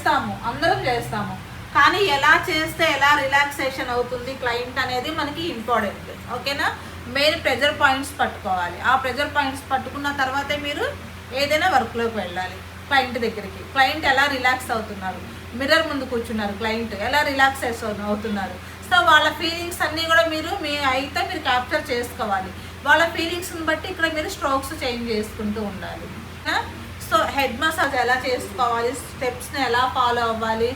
చేస్తాము, అందరం చేస్తాము. కానీ ఎలా చేస్తే ఎలా రిలాక్సేషన్ అవుతుంది క్లయింట్ అనేది మనకి ఇంపార్టెంట్. ఓకేనా? మెయిన్ ప్రెజర్ పాయింట్స్ పట్టుకోవాలి. ఆ ప్రెజర్ పాయింట్స్ పట్టుకున్న తర్వాతే మీరు ఏదైనా వర్క్లోకి వెళ్ళాలి. క్లయింట్ దగ్గరికి క్లయింట్ ఎలా రిలాక్స్ అవుతున్నారు, మిర్రర్ ముందు కూర్చున్నారు క్లయింట్ ఎలా రిలాక్స్ అవుతున్నారు. సో వాళ్ళ ఫీలింగ్స్ అన్నీ కూడా మీరు మీ అయితే మీరు క్యాప్చర్ చేసుకోవాలి. వాళ్ళ ఫీలింగ్స్ని బట్టి ఇక్కడ మీరు స్ట్రోక్స్ చేంజ్ చేసుకుంటూ ఉండాలి. సో హెడ్ మసాజ్ ఎలా చేసుకోవాలి, స్టెప్స్ని ఎలా ఫాలో అవ్వాలి,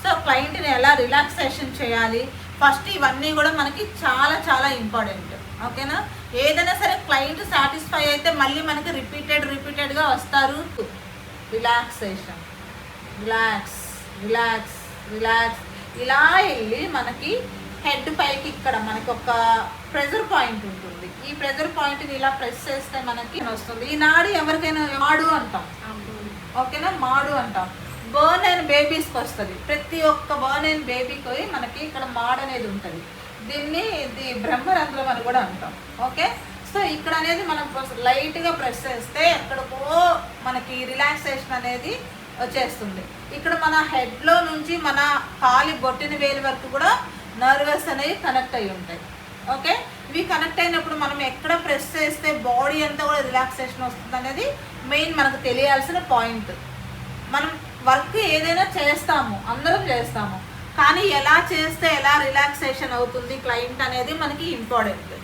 సో క్లయింట్ని ఎలా రిలాక్సేషన్ చేయాలి, ఫస్ట్ ఇవన్నీ కూడా మనకి చాలా చాలా ఇంపార్టెంట్. ఓకేనా? ఏదైనా సరే క్లయింట్ సాటిస్ఫై అయితే మళ్ళీ మనకి రిపీటెడ్గా వస్తారు. రిలాక్సేషన్, రిలాక్స్ రిలాక్స్ రిలాక్స్ ఇలా వెళ్ళి మనకి హెడ్ పైకి ఇక్కడ మనకి ఒక ప్రెజర్ పాయింట్ ఉంటుంది. ఈ ప్రెజర్ పాయింట్ని ఇలా ప్రెస్ చేస్తే మనకి వస్తుంది. ఈ నాడు ఎవరికైనా మాడు అంటాం. ఓకేనా? మాడు అంటాం. బర్న్ అయిన బేబీస్కి వస్తుంది. ప్రతి ఒక్క బర్న్ అయిన బేబీకి మనకి ఇక్కడ మాడు అనేది ఉంటుంది. దీన్ని బ్రహ్మరంధ్రం అని కూడా అంటాం. ఓకే? సో ఇక్కడ అనేది మనం లైట్గా ప్రెస్ చేస్తే ఎక్కడికో మనకి రిలాక్సేషన్ అనేది వచ్చేస్తుంది. ఇక్కడ మన హెడ్లో నుంచి మన కాలి బొట్టిన వేలు వరకు కూడా నర్వస్ అనేవి కనెక్ట్ అయి ఉంటాయి. ఓకే? ఇవి కనెక్ట్ అయినప్పుడు మనం ఎక్కడ ప్రెస్ చేస్తే బాడీ అంతా కూడా రిలాక్సేషన్ వస్తుంది అనేది మెయిన్ మనకు తెలియాల్సిన పాయింట్. మనం వర్క్ ఏదైనా చేస్తాము, అందరం చేస్తాము. కానీ ఎలా చేస్తే ఎలా రిలాక్సేషన్ అవుతుంది క్లయింట్ అనేది మనకి ఇంపార్టెంట్.